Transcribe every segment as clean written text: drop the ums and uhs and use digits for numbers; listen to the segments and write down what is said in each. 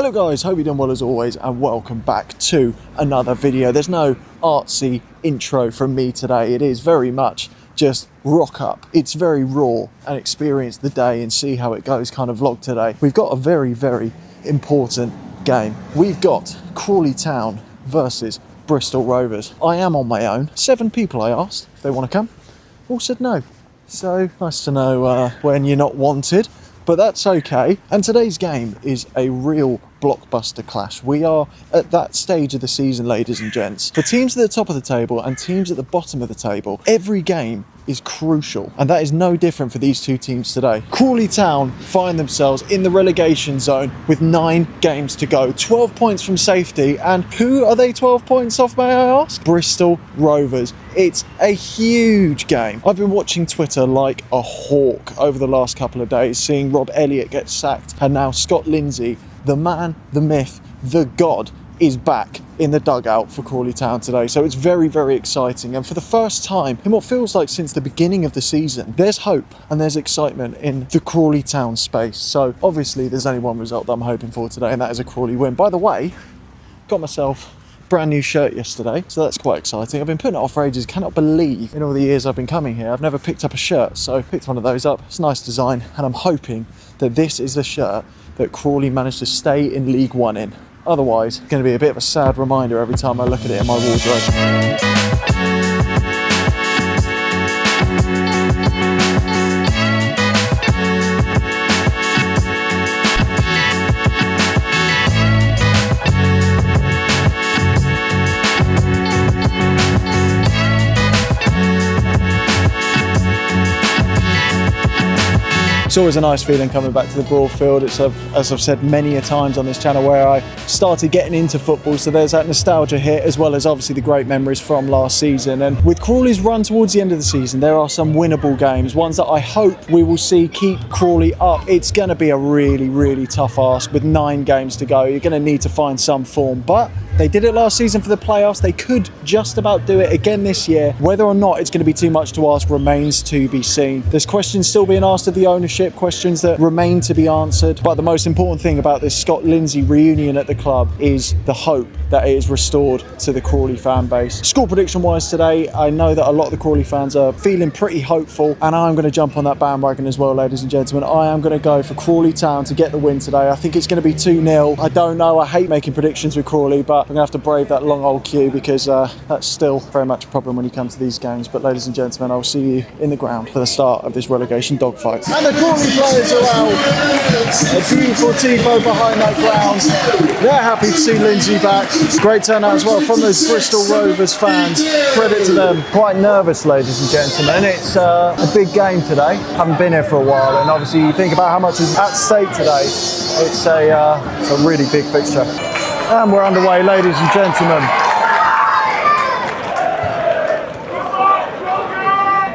Hello guys, hope you're doing well as always and welcome back to another video. There's no artsy intro from me today. It is very much just rock up. It's very raw and experience the day and see how it goes kind of vlog today. We've got a very important game. We've got Crawley Town versus Bristol Rovers. I am on my own. 7 people I asked if they want to come. All said no. So nice to know when you're not wanted. But that's okay. And today's game is a real blockbuster clash. We are at that stage of the season, ladies and gents. For teams at the top of the table and teams at the bottom of the table, every game is crucial. And that is no different for these two teams today. Crawley Town find themselves in the relegation zone with 9 games to go. 12 points from safety. And who are they 12 points off, may I ask? Bristol Rovers. It's a huge game. I've been watching Twitter like a hawk over the last couple of days, seeing Rob Elliott get sacked and now Scott Lindsey, the man, the myth, the god, is back in the dugout for Crawley Town today. So it's very exciting. And for the first time in what feels like since the beginning of the season, there's hope and there's excitement in the Crawley Town space. So obviously there's only one result that I'm hoping for today, and that is a Crawley win. By the way, got myself brand new shirt yesterday, so that's quite exciting. I've been putting it off for ages. Cannot believe in all the years I've been coming here I've never picked up a shirt, so I picked one of those up. It's a nice design, and I'm hoping that this is the shirt that Crawley managed to stay in League One in. Otherwise, it's going to be a bit of a sad reminder every time I look at it in my wardrobe. It's always a nice feeling coming back to the Broadfield. It's, as I've said many a times on this channel, where I started getting into football, so there's that nostalgia here, as well as obviously the great memories from last season. And with Crawley's run towards the end of the season, there are some winnable games, ones that I hope we will see keep Crawley up. It's going to be a really tough ask with 9 games to go. You're going to need to find some form, but they did it last season for the playoffs. They could just about do it again this year. Whether or not it's going to be too much to ask remains to be seen. There's questions still being asked of the ownership, questions that remain to be answered. But the most important thing about this Scott Lindsey reunion at the club is the hope that it is restored to the Crawley fan base. Score prediction wise today, I know that a lot of the Crawley fans are feeling pretty hopeful, and I'm going to jump on that bandwagon as well, ladies and gentlemen. I am going to go for Crawley Town to get the win today. I think it's going to be 2-0. I don't know, I hate making predictions with Crawley, but I'm going to have to brave that long old queue because that's still very much a problem when you come to these games. But ladies and gentlemen, I'll see you in the ground for the start of this relegation dogfight. And the Crawley players are out. A beautiful tifo behind that ground. They're happy to see Lindsey back. Great turnout as well from those Bristol Rovers fans. Credit to them. Quite nervous, ladies and gentlemen. It's a big game today. Haven't been here for a while, and obviously you think about how much is at stake today. It's a really big fixture. And we're underway, ladies and gentlemen.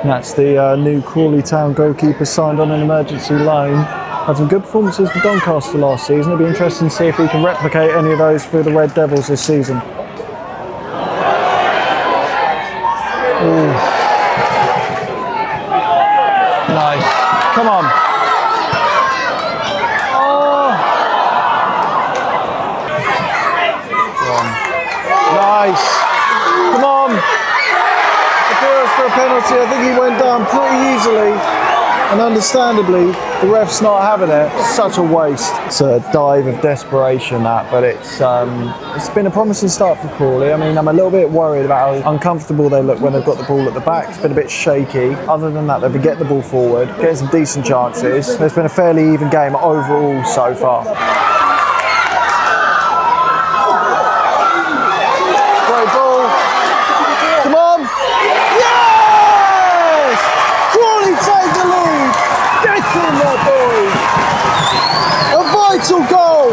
That's the new Crawley Town goalkeeper signed on an emergency loan. Had some good performances for Doncaster last season. It'll be interesting to see if we can replicate any of those for the Red Devils this season. Ooh. Nice. Come on. Nice. Come on. Appeals for a penalty. I think he went down pretty easily. And understandably, the ref's not having it. Such a waste. It's a dive of desperation, that, but it's been a promising start for Crawley. I mean, I'm a little bit worried about how uncomfortable they look when they've got the ball at the back. It's been a bit shaky. Other than that, they've been getting the ball forward, getting some decent chances. There's been a fairly even game overall so far. Goal!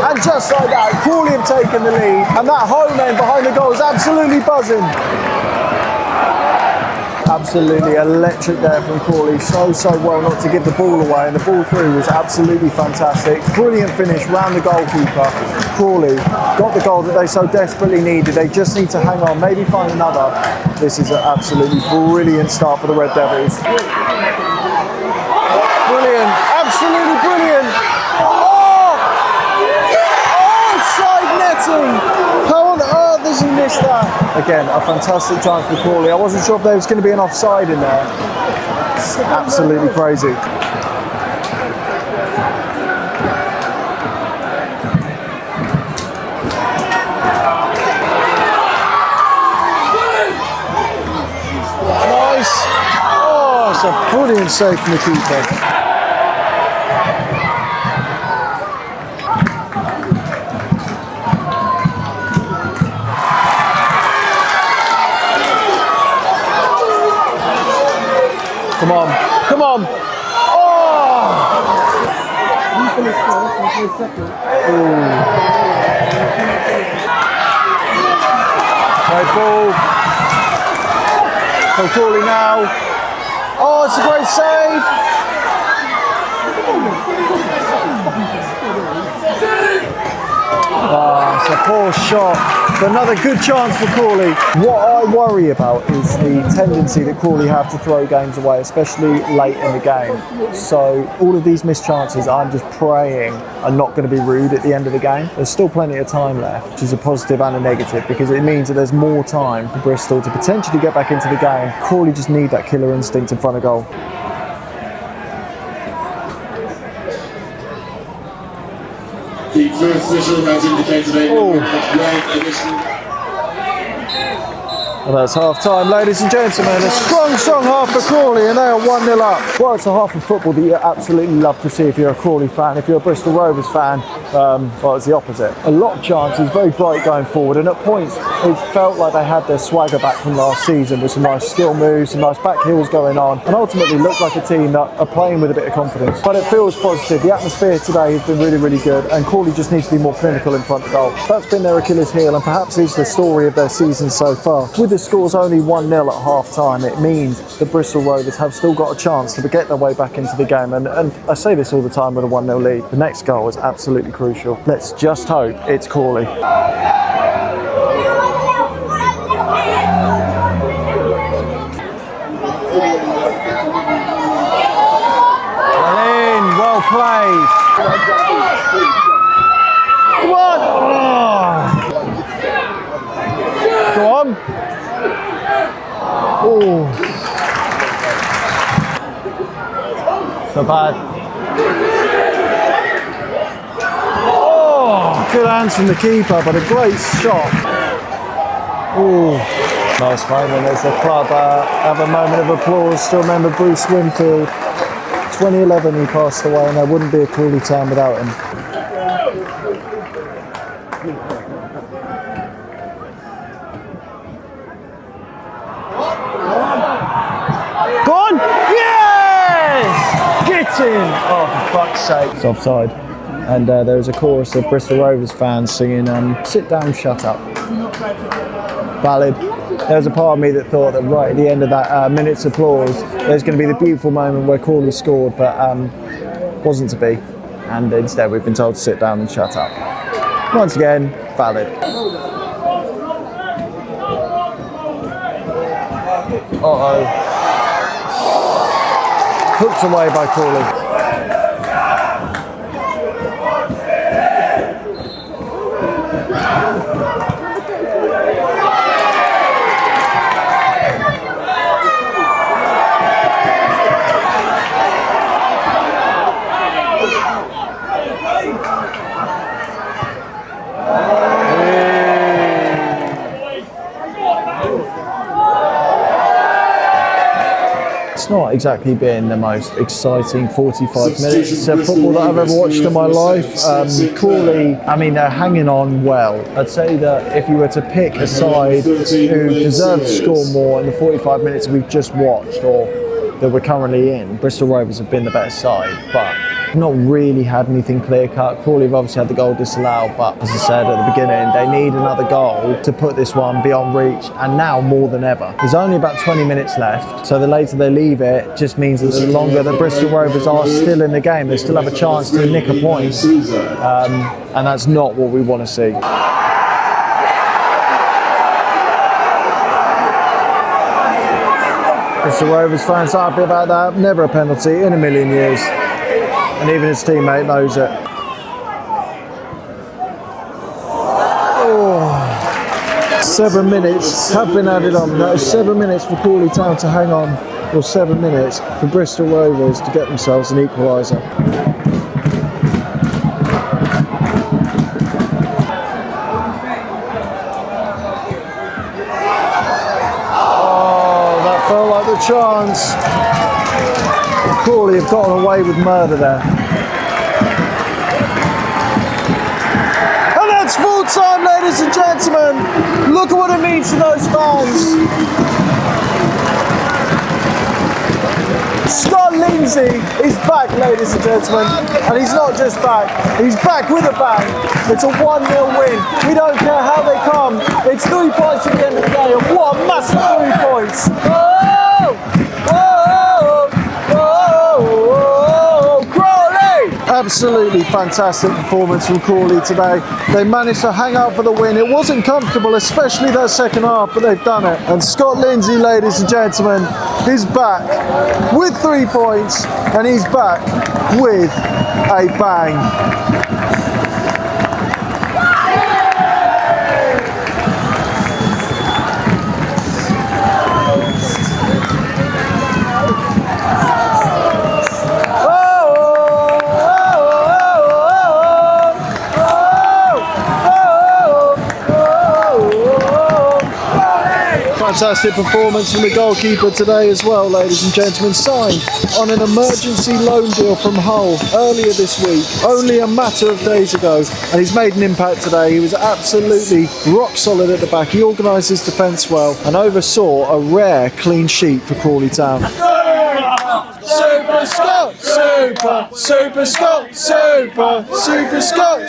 And just like that, Crawley have taken the lead, and that home end behind the goal is absolutely buzzing. Absolutely electric there from Crawley. So well not to give the ball away, and the ball through was absolutely fantastic. Brilliant finish round the goalkeeper. Crawley got the goal that they so desperately needed. They just need to hang on, maybe find another. This is an absolutely brilliant start for the Red Devils. Brilliant. missed that. Again, a fantastic chance for Crawley. I wasn't sure if there was going to be an offside in there. It's absolutely crazy. Nice. Oh, it's a brilliant save from the keeper. Come on, come on! Oh! Great ball. So Crawley now. Oh, it's a great save! Ah, it's a poor shot. But another good chance for Crawley. What I worry about is the tendency that Crawley have to throw games away, especially late in the game. So all of these missed chances, I'm just praying are not going to be rude at the end of the game. There's still plenty of time left, which is a positive and a negative, because it means that there's more time for Bristol to potentially get back into the game. Crawley just need that killer instinct in front of goal. The first official has indicated a red addition. And that's half time, ladies and gentlemen. A strong half for Crawley, and they are 1-0 up. Well, it's a half of football that you absolutely love to see if you're a Crawley fan. If you're a Bristol Rovers fan, well, it's the opposite. A lot of chances, very bright going forward, and at points it felt like they had their swagger back from last season with some nice skill moves, some nice back heels going on, and ultimately looked like a team that are playing with a bit of confidence. But it feels positive. The atmosphere today has been really, really good, and Crawley just needs to be more clinical in front of goal. That's been their Achilles heel, and perhaps is the story of their season so far. With the score's only 1-0 at half time, it means the Bristol Rovers have still got a chance to get their way back into the game, and I say this all the time with a 1-0 lead. The next goal is absolutely crucial. Let's just hope it's Crawley. Well played. Come on. Oh. Go on. Oh. So bad. Oh, good hands from the keeper, but a great shot. Oh, nice moment as the club have a moment of applause. Still remember Bruce Winfield. 2011 he passed away, and there wouldn't be a Crawley town without him. Go on! Yes! Get in! Oh, for fuck's sake. It's offside. And there was a chorus of Bristol Rovers fans singing, sit down, shut up. Valid. There was a part of me that thought that right at the end of that minute's applause, there's going to be the beautiful moment where Crawley scored, but wasn't to be. And instead we've been told to sit down and shut up. Once again, valid. Uh-oh. Hooked away by Crawley. It's not exactly been the most exciting 45 minutes of football that I've ever watched in my life. Crawley, I mean, they're hanging on well. I'd say that if you were to pick a side who deserved to score more in the 45 minutes we've just watched, or that we're currently in, Bristol Rovers have been the better side, but not really had anything clear cut. Crawley have obviously had the goal disallowed, but as I said at the beginning, they need another goal to put this one beyond reach, and now more than ever. There's only about 20 minutes left, so the later they leave it just means that the longer the Bristol Rovers are still in the game, they still have a chance to nick a point, and that's not what we want to see. Bristol Rovers fans are happy about that. Never a penalty in a million years. And even his teammate knows it. Oh. 7 minutes have been added on. That is 7 minutes for Crawley Town to hang on, or 7 minutes for Bristol Rovers to get themselves an equaliser. Oh, that felt like the chance. Crawley have gotten away with murder there. And that's full time, ladies and gentlemen. Look at what it means to those fans. Scott Lindsey is back, ladies and gentlemen, and he's not just back, he's back with a bang. It's a 1-0 win. We don't care how they come. It's 3 points at the end of the day, and what a massive 3 points. Crawley! Absolutely fantastic performance from Crawley today. They managed to hang out for the win. It wasn't comfortable, especially that second half, but they've done it. And Scott Lindsey, ladies and gentlemen, is back with 3 points, and he's back with a bang. Fantastic performance from the goalkeeper today as well, ladies and gentlemen. Signed on an emergency loan deal from Hull earlier this week, only a matter of days ago, and he's made an impact today. He was absolutely rock solid at the back. He organised his defence well and oversaw a rare clean sheet for Crawley Town. Super Scott! Super Scott! Super Scott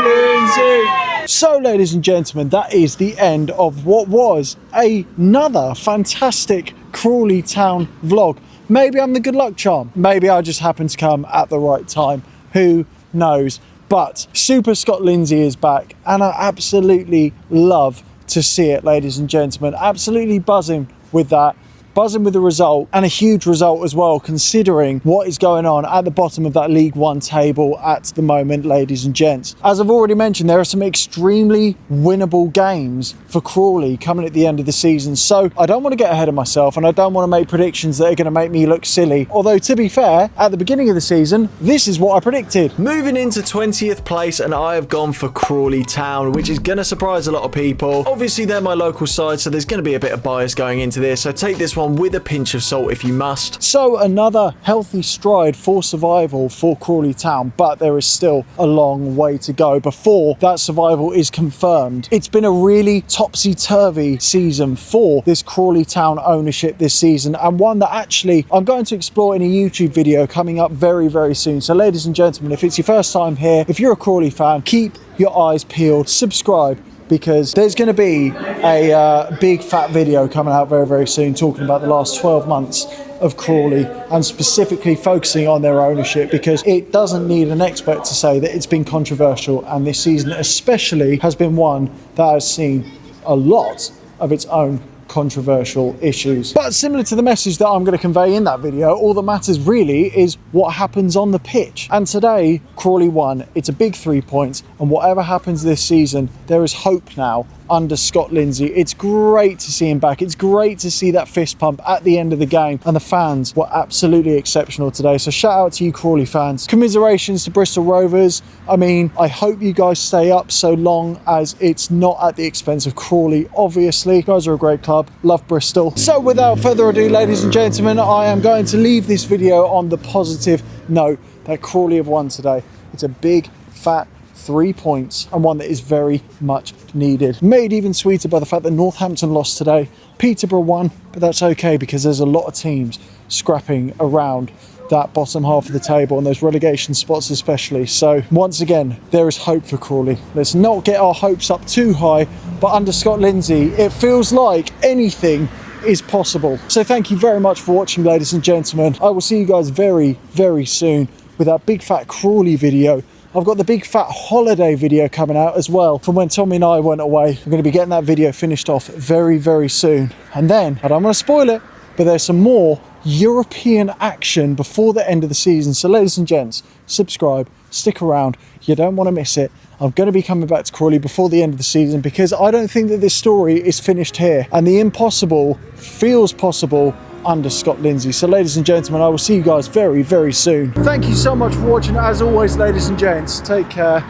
Lindsey! So, ladies and gentlemen, that is the end of what was another fantastic Crawley Town vlog. Maybe I'm the good luck charm. Maybe I just happened to come at the right time. Who knows? But Super Scott Lindsey is back, and I absolutely love to see it, ladies and gentlemen. Absolutely buzzing with that. Buzzing with the result, and a huge result as well, considering what is going on at the bottom of that League One table at the moment, ladies and gents. As I've already mentioned, there are some extremely winnable games for Crawley coming at the end of the season, so I don't want to get ahead of myself, and I don't want to make predictions that are going to make me look silly. Although, to be fair, at the beginning of the season, this is what I predicted. Moving into 20th place, and I have gone for Crawley Town, which is going to surprise a lot of people. Obviously, they're my local side, so there's going to be a bit of bias going into this, so take this one with a pinch of salt if you must. So another healthy stride for survival for Crawley Town, but there is still a long way to go before that survival is confirmed. It's been a really topsy-turvy season for this Crawley Town ownership this season, and one that actually I'm going to explore in a YouTube video coming up very, very soon. So ladies and gentlemen, if it's your first time here, if you're a Crawley fan, keep your eyes peeled, subscribe, because there's going to be a big fat video coming out very, very soon talking about the last 12 months of Crawley, and specifically focusing on their ownership, because it doesn't need an expert to say that it's been controversial, and this season especially has been one that has seen a lot of its own controversial issues. But similar to the message that I'm going to convey in that video, all that matters really is what happens on the pitch. And today, Crawley won. It's a big 3 points, and whatever happens this season, there is hope now under Scott Lindsey. It's great to see him back. It's great to see that fist pump at the end of the game, and the fans were absolutely exceptional today. So shout out to you Crawley fans. Commiserations to Bristol Rovers. I mean, I hope you guys stay up so long as it's not at the expense of Crawley, obviously. You guys are a great club. Love Bristol. So without further ado, ladies and gentlemen, I am going to leave this video on the positive note that Crawley have won today. It's a big, fat 3 points, and one that is very much needed. Made even sweeter by the fact that Northampton lost today. Peterborough won, but that's okay because there's a lot of teams scrapping around that bottom half of the table and those relegation spots especially. So once again, there is hope for Crawley. Let's not get our hopes up too high, but under Scott Lindsey, it feels like anything is possible. So thank you very much for watching, ladies and gentlemen. I will see you guys very, very soon with that big fat Crawley video. I've got the big fat holiday video coming out as well from when Tommy and I went away. I'm going to be getting that video finished off very, very soon. And then, I don't want to spoil it, but there's some more European action before the end of the season. So ladies and gents, subscribe, stick around, you don't want to miss it. I'm going to be coming back to Crawley before the end of the season because I don't think that this story is finished here, and the impossible feels possible under Scott Lindsey. So ladies and gentlemen, I will see you guys very, very soon. Thank you so much for watching. As always, ladies and gents, take care,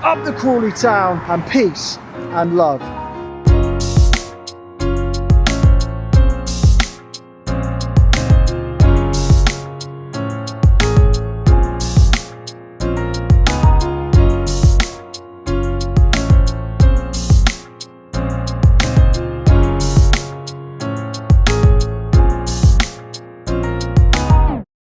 up the Crawley town, and peace and love.